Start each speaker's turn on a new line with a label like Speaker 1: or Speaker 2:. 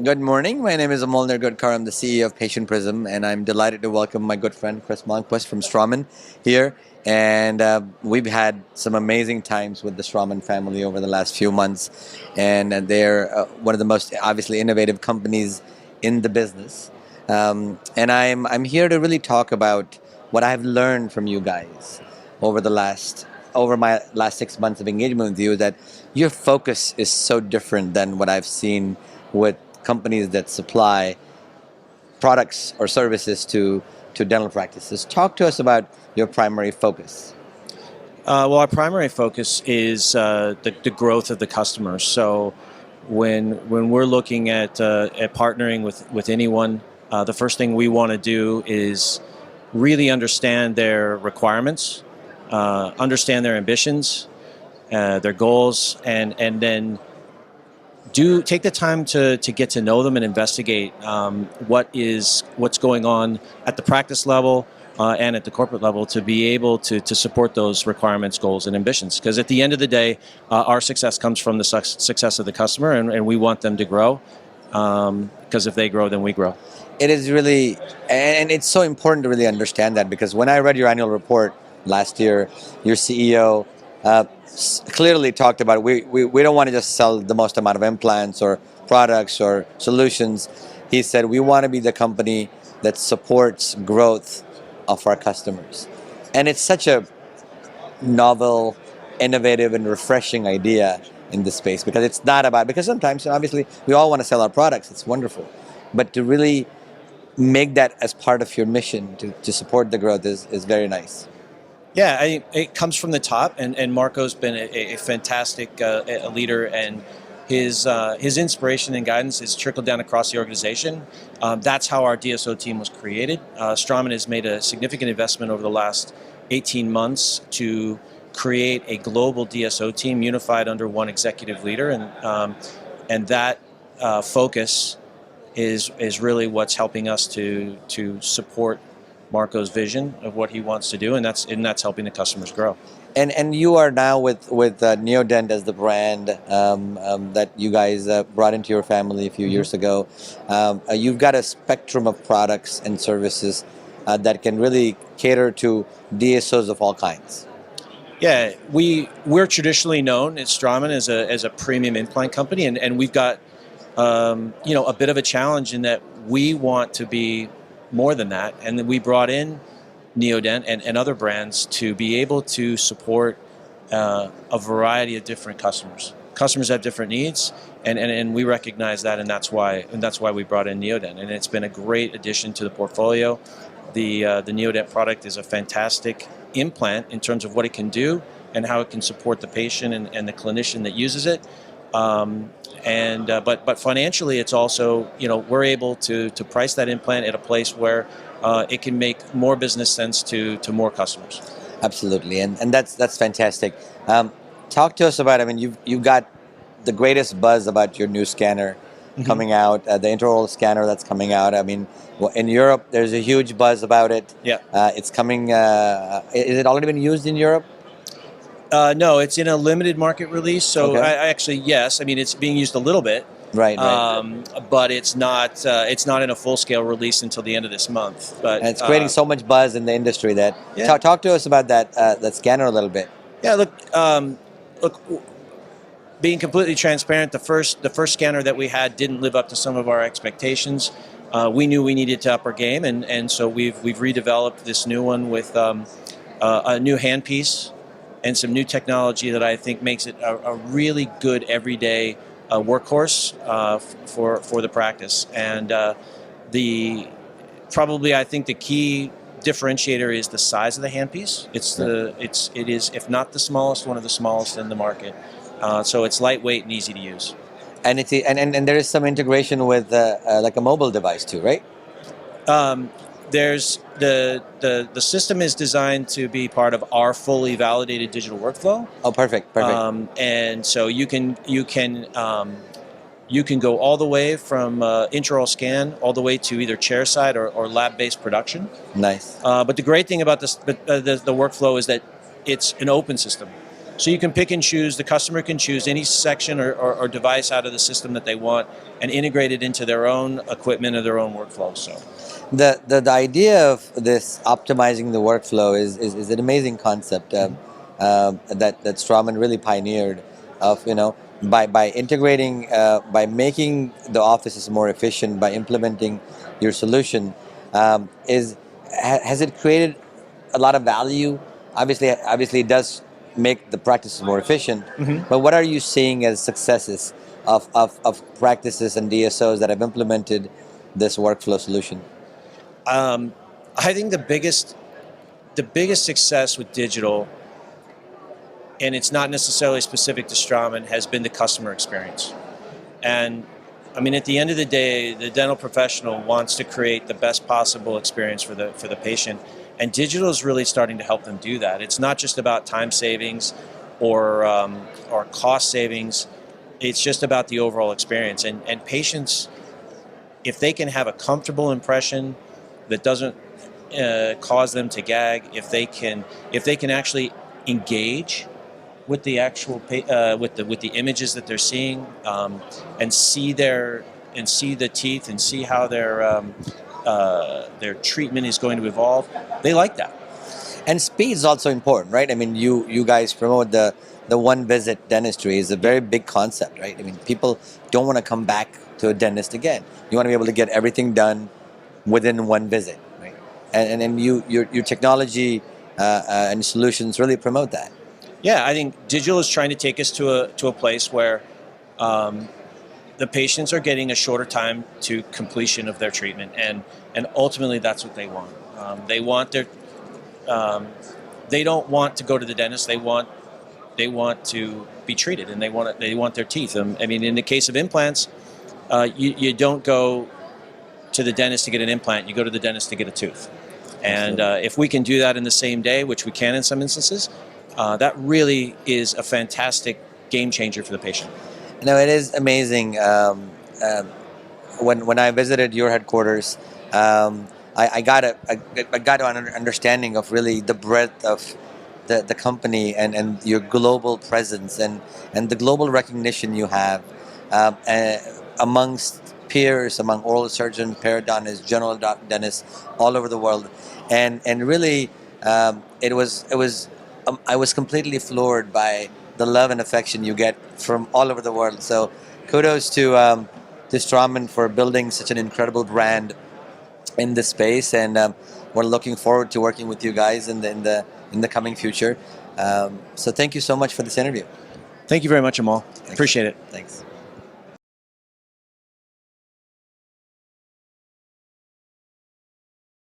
Speaker 1: Good morning. My name is Amol Nirgudkar. I'm the CEO of Patient Prism, and I'm delighted to welcome my good friend Chris Malmquist from Straumann here. And we've had some amazing times with the Straumann family over the last few months, and they're one of the most obviously innovative companies in the business. And I'm here to really talk about what I've learned from you guys over the last over my last 6 months of engagement with you. That your focus is so different than what I've seen with companies that supply products or services to dental practices. Talk to us about your primary focus.
Speaker 2: Our primary focus is the growth of the customer. So when we're looking at partnering with anyone, the first thing we want to do is really understand their requirements, understand their ambitions, their goals, and then take the time to get to know them and investigate what's going on at the practice level and at the corporate level to be able to support those requirements, goals, and ambitions. Because at the end of the day, our success comes from the success of the customer, and we want them to grow. Because if they grow, then we grow.
Speaker 1: It is really, and it's so important to really understand that, because when I read your annual report last year, your CEO clearly talked about we don't want to just sell the most amount of implants or products or solutions. He said we want to be the company that supports growth of our customers. And it's such a novel, innovative, and refreshing idea in this space, because it's not about, because sometimes obviously we all want to sell our products, it's wonderful, but to really make that as part of your mission to support the growth is very nice.
Speaker 2: Yeah, it comes from the top, and Marco's been a fantastic a leader, and his inspiration and guidance is trickled down across the organization. That's how our DSO team was created. Straumann has made a significant investment over the last 18 months to create a global DSO team unified under one executive leader, and that focus is really what's helping us to support Marco's vision of what he wants to do, and that's helping the customers grow.
Speaker 1: And you are now with Neodent as the brand that you guys brought into your family a few years ago. You've got a spectrum of products and services that can really cater to DSOs of all kinds.
Speaker 2: Yeah, we're traditionally known at Straumann as a premium implant company, and we've got a bit of a challenge in that we want to be more than that, and then we brought in Neodent and other brands to be able to support a variety of different customers. Customers have different needs, and we recognize that, and that's why we brought in Neodent, and it's been a great addition to the portfolio. The Neodent product is a fantastic implant in terms of what it can do and how it can support the patient and the clinician that uses it. But financially, it's also, we're able to price that implant at a place where it can make more business sense to more customers.
Speaker 1: Absolutely, and that's fantastic. Talk to us about. I mean, you've got the greatest buzz about your new scanner coming out, the intraoral scanner that's coming out. I mean, in Europe, there's a huge buzz about it.
Speaker 2: Yeah.
Speaker 1: It's coming. Is it already been used in Europe?
Speaker 2: No, it's in a limited market release. So
Speaker 1: Okay.
Speaker 2: yes. I mean, it's being used a little bit,
Speaker 1: Right.
Speaker 2: but it's not in a full scale release until the end of this month. But
Speaker 1: And it's creating so much buzz in the industry that.
Speaker 2: Yeah.
Speaker 1: Talk to us about that scanner a little bit.
Speaker 2: Yeah, look. Being completely transparent, the first scanner that we had didn't live up to some of our expectations. We knew we needed to up our game, and so we've redeveloped this new one with a new handpiece and some new technology that I think makes it a really good everyday workhorse for the practice. And I think the key differentiator is the size of the handpiece. It is, if not the smallest, one of the smallest in the market. So it's lightweight and easy to use.
Speaker 1: And and there is some integration with like a mobile device too, right?
Speaker 2: There's the system is designed to be part of our fully validated digital workflow.
Speaker 1: Oh, perfect.
Speaker 2: And so you can go all the way from intraoral scan all the way to either chairside or lab-based production.
Speaker 1: Nice.
Speaker 2: But the great thing about the workflow is that it's an open system. So you can pick and choose. The customer can choose any section or device out of the system that they want and integrate it into their own equipment or their own workflow. So
Speaker 1: The idea of this optimizing the workflow is an amazing concept that Straumann really pioneered. Of by integrating, by making the offices more efficient, by implementing your solution, has it created a lot of value? Obviously, it does make the practices more efficient. But what are you seeing as successes of practices and DSOs that have implemented this workflow solution?
Speaker 2: I think the biggest success with digital, and it's not necessarily specific to Straumann, has been the customer experience. And I mean, at the end of the day, the dental professional wants to create the best possible experience for the patient, and digital is really starting to help them do that. It's not just about time savings or cost savings. It's just about the overall experience. And patients, if they can have a comfortable impression that doesn't cause them to gag, if they can actually engage with the actual with the images that they're seeing, and see the teeth and see how their treatment is going to evolve, they like that.
Speaker 1: And speed is also important, right? I mean, you guys promote the one visit dentistry is a very big concept, right? I mean, people don't want to come back to a dentist again. You want to be able to get everything done within one visit, right? And your technology and solutions really promote that.
Speaker 2: Yeah, I think digital is trying to take us to a place where the patients are getting a shorter time to completion of their treatment, and ultimately that's what they want. They don't want to go to the dentist. They want to be treated, and they want their teeth. I mean, in the case of implants, you don't go to the dentist to get an implant. You go to the dentist to get a tooth. And if we can do that in the same day, which we can in some instances, that really is a fantastic game changer for the patient.
Speaker 1: No, it is amazing. When I visited your headquarters, I got an understanding of really the breadth of the company and your global presence and the global recognition you have amongst peers, among oral surgeons, periodontists, general dentists all over the world, and really I was completely floored by the love and affection you get from all over the world. So kudos to Straumann for building such an incredible brand in this space, and we're looking forward to working with you guys in the coming future. So thank you so much for this interview.
Speaker 2: Thank you very much, Amol.
Speaker 1: Thanks.
Speaker 2: Appreciate it.
Speaker 1: Thanks.